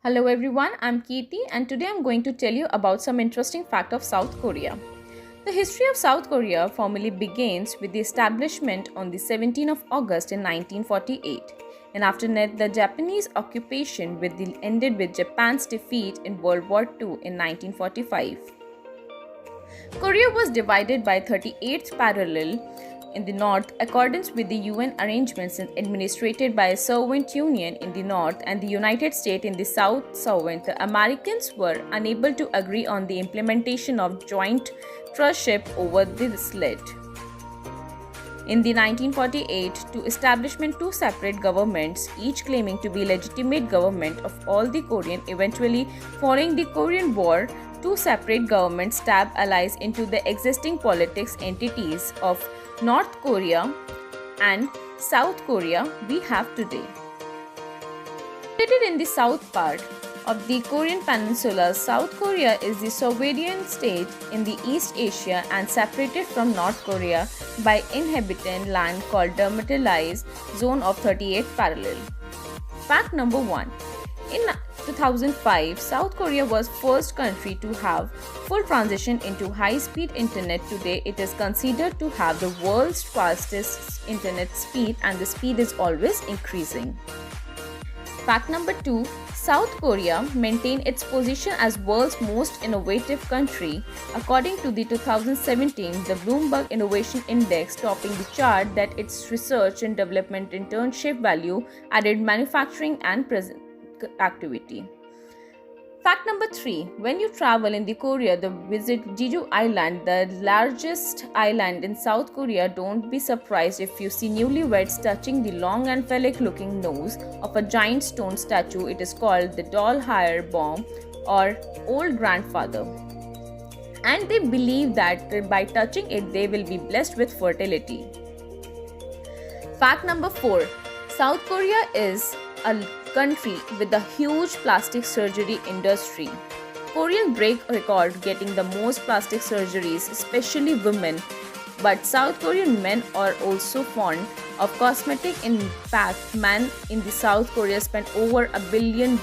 Hello everyone, I'm Kirti and today I'm going to tell you about some interesting fact of South Korea. The history of South Korea formally begins with the establishment on the 17th of August in 1948, and after that the Japanese occupation ended with Japan's defeat in World War II in 1945. Korea was divided by 38th parallel in the north accordance with the UN arrangements and administered by a Soviet Union in the north and the United States in the south. Soviet, the Americans were unable to agree on the implementation of joint trustship over the slit. In the 1948 to establishment two separate governments, each claiming to be legitimate government of all the Korean. Eventually, following the Korean War, two separate governments stabbed allies into the existing politics entities of North Korea and South Korea we have today. Located in the south part of the Korean Peninsula, South Korea is the sovereign state in the East Asia and separated from North Korea by inhabited land called demilitarized zone of 38 parallel. Fact number 1. In 2005, South Korea was first country to have full transition into high-speed internet. Today, it is considered to have the world's fastest internet speed and the speed is always increasing. Fact number 2. South Korea maintained its position as world's most innovative country. According to the 2017 the Bloomberg Innovation Index, topping the chart that its research and development internship value added manufacturing and present activity. Fact number 3. When you travel in the Korea, visit Jeju Island, the largest island in South Korea. Don't be surprised if you see newlyweds touching the long and phallic looking nose of a giant stone statue. It is called the doll hair bomb or old grandfather. And they believe that by touching it, they will be blessed with fertility. Fact number 4. South Korea is a country with a huge plastic surgery industry. Korean break record getting the most plastic surgeries, especially women, but South Korean men are also fond of cosmetic. In fact, men in the South Korea spend over $1 billion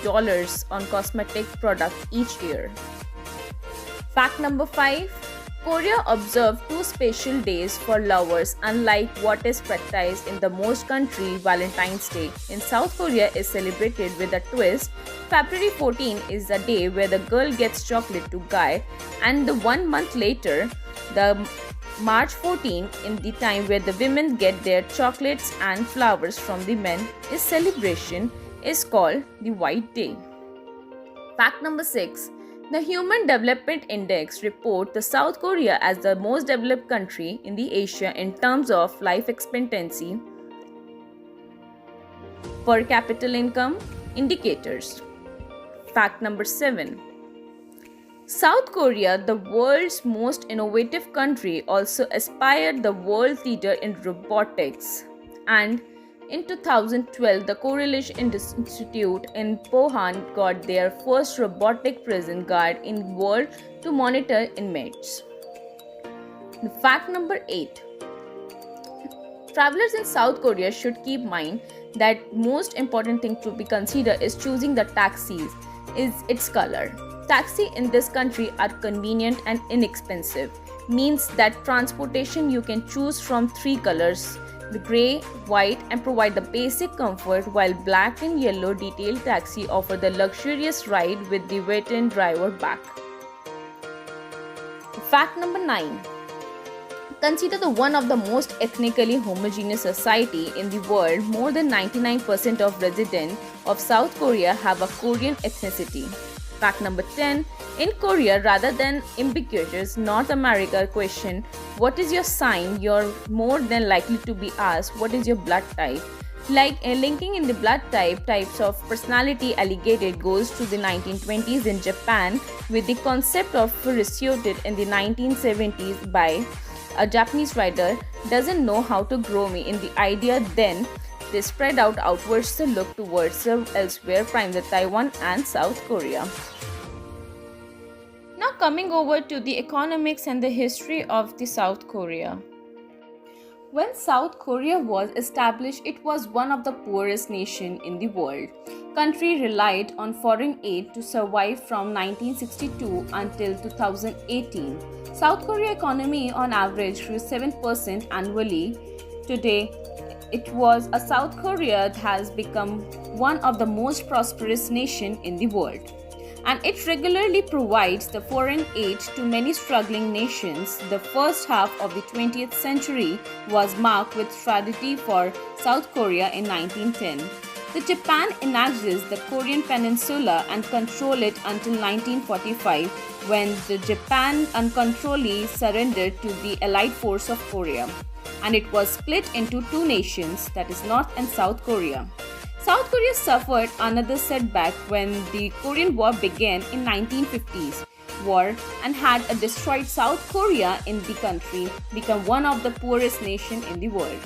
on cosmetic products each year. Fact number 5. Korea observed two special days for lovers, unlike what is practiced in the most countries. Valentine's Day in South Korea is celebrated with a twist. February 14 is the day where the girl gets chocolate to guy, and the 1 month later, the March 14 in the time where the women get their chocolates and flowers from the men. This celebration is called the White Day. Fact number 6. The Human Development Index reports the South Korea as the most developed country in the Asia in terms of life expectancy, per capita income indicators. Fact number 7. South Korea, the world's most innovative country, also aspired the world leader in robotics, and in 2012, the Correlation Institute in Pohang got their first robotic prison guard in the world to monitor inmates. Fact number 8. Travelers in South Korea should keep in mind that most important thing to be considered is choosing the taxis is its color. Taxi in this country are convenient and inexpensive, means that transportation you can choose from 3 colors, the grey, white, and provide the basic comfort, while black and yellow detailed taxi offer the luxurious ride with the wet-end driver back. Fact number 9. Consider the one of the most ethnically homogeneous society in the world. More than 99% of residents of South Korea have a Korean ethnicity. Fact number 10. In Korea, rather than ambiguous North America question, what is your sign, you're more than likely to be asked, what is your blood type? Like linking in the blood types of personality alligated goes to the 1920s in Japan, with the concept of researched in the 1970s by a Japanese writer, doesn't know how to grow me. In the idea then, they spread out outwards to look towards elsewhere, primarily Taiwan and South Korea. Now coming over to the economics and the history of the South Korea. When South Korea was established, it was one of the poorest nations in the world. Country relied on foreign aid to survive from 1962 until 2018. South Korea economy on average grew 7% annually. Today, it was a South Korea has become one of the most prosperous nation in the world, and it regularly provides the foreign aid to many struggling nations. The first half of the 20th century was marked with tragedy for South Korea in 1910. The Japan annexes the Korean peninsula and control it until 1945, when the Japan uncontrollably surrendered to the Allied force of Korea, and it was split into two nations, that is North and South Korea. South Korea suffered another setback when the Korean War began in 1950s war and had a destroyed South Korea in the country become one of the poorest nation in the world.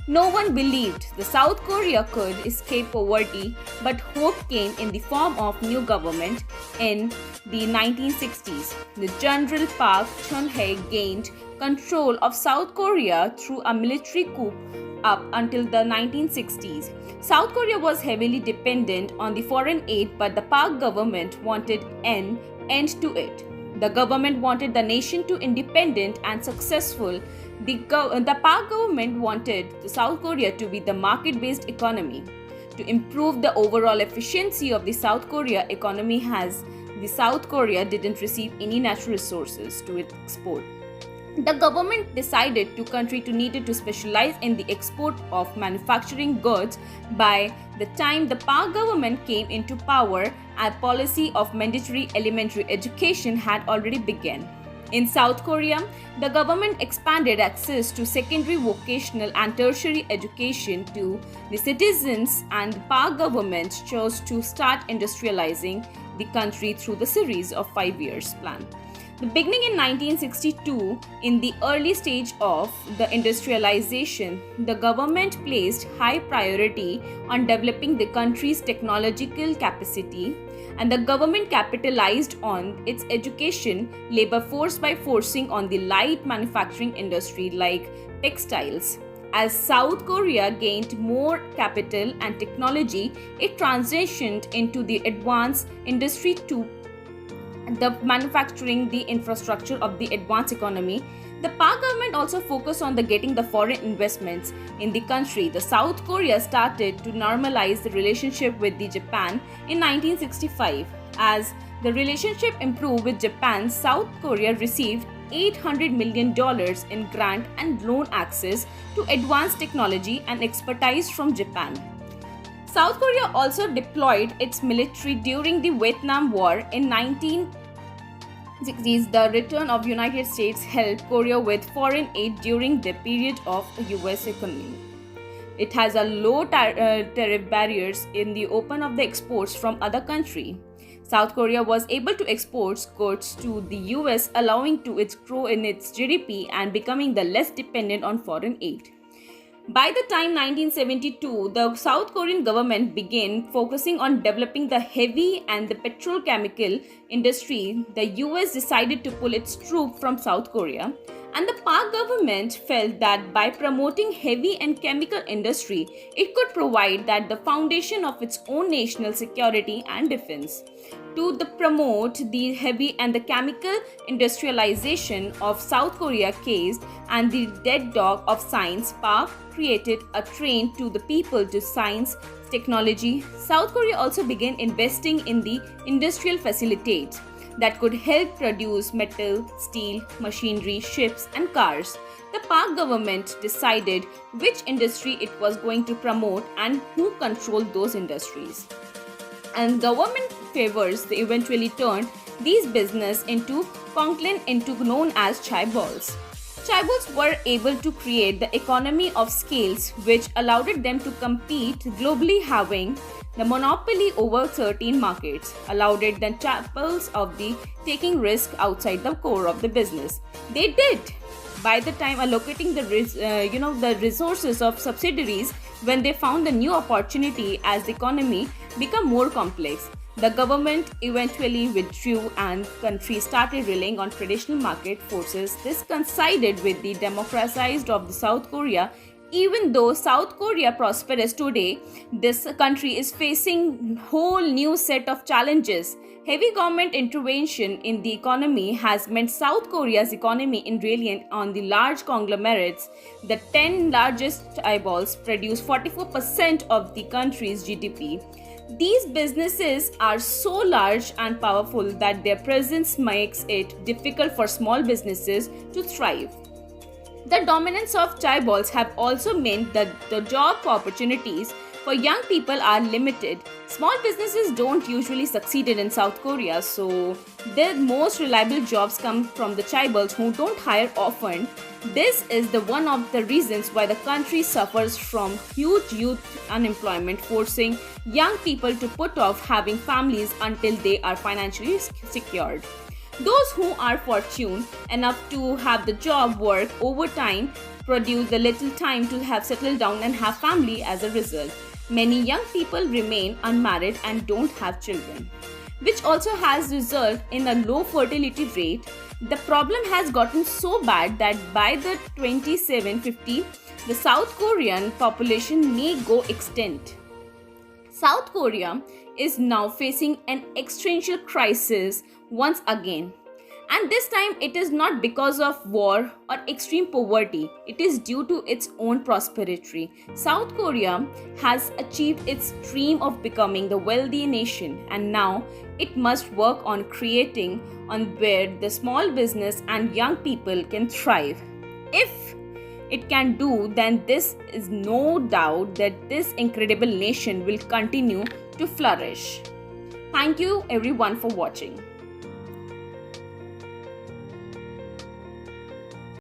No one believed the South Korea could escape poverty, but hope came in the form of new government in the 1960s. The General Park Chung-hee gained control of South Korea through a military coup up until the 1960s. South Korea was heavily dependent on the foreign aid, but the Park government wanted an end to it. The government wanted the nation to independent and successful. The Park government wanted the South Korea to be the market-based economy. To improve the overall efficiency of the South Korea economy, has the South Korea didn't receive any natural resources to export. The government decided to country to needed to specialize in the export of manufacturing goods. By the time the Park government came into power, a policy of mandatory elementary education had already begun. In South Korea, the government expanded access to secondary vocational and tertiary education to the citizens, and the Park government chose to start industrializing the country through the series of 5 years plan. The beginning in 1962, in the early stage of the industrialization, the government placed high priority on developing the country's technological capacity, and the government capitalized on its education labor force by forcing on the light manufacturing industry like textiles. As South Korea gained more capital and technology, it transitioned into the advanced industry to the manufacturing the infrastructure of the advanced economy. The Park government also focused on the getting the foreign investments in the country. The South Korea started to normalize the relationship with the Japan in 1965. As the relationship improved with Japan, South Korea received $800 million in grant and loan access to advanced technology and expertise from Japan. South Korea also deployed its military during the Vietnam War in 1960s. The return of United States helped Korea with foreign aid during the period of US economy. It has a low tariff barriers in the open of the exports from other country. South Korea was able to export goods to the US, allowing to its grow in its GDP and becoming the less dependent on foreign aid. By the time 1972, the South Korean government began focusing on developing the heavy and the petrochemical industry. The US decided to pull its troops from South Korea, and the Park government felt that by promoting heavy and chemical industry, it could provide that the foundation of its own national security and defense. To promote the heavy and the chemical industrialization of South Korea case and the dead dog of science, Park created a train to the people to science technology. South Korea also began investing in the industrial facilities that could help produce metal, steel, machinery, ships and cars. The Park government decided which industry it was going to promote and who controlled those industries. And government favors they eventually turned these business into Conklin into known as chaebols. Chaebols were able to create the economy of scales which allowed them to compete globally, having the monopoly over certain markets, allowed the chaebols of the taking risk outside the core of the business. They did. By the time allocating the resources of subsidiaries when they found a new opportunity as the economy become more complex. The government eventually withdrew and country started relying on traditional market forces. This coincided with the democratized of the South Korea. Even though South Korea prospers today, this country is facing whole new set of challenges. Heavy government intervention in the economy has meant South Korea's economy is reliant on the large conglomerates. The 10 largest eyeballs produce 44% of the country's GDP. These businesses are so large and powerful that their presence makes it difficult for small businesses to thrive. The dominance of chaebols have also meant that the job opportunities for young people are limited. Small businesses don't usually succeed in South Korea, so the most reliable jobs come from the chaebols who don't hire often. This is the one of the reasons why the country suffers from huge youth unemployment, forcing young people to put off having families until they are financially secured. Those who are fortunate enough to have the job work overtime produce the little time to have settled down and have family as a result. Many young people remain unmarried and don't have children, which also has resulted in a low fertility rate. The problem has gotten so bad that by the 2750, the South Korean population may go extinct. South Korea is now facing an existential crisis once again. And this time it is not because of war or extreme poverty, it is due to its own prosperity. South Korea has achieved its dream of becoming the wealthy nation, and now it must work on creating on where the small business and young people can thrive. If it can do, then this is no doubt that this incredible nation will continue to flourish. Thank you everyone for watching.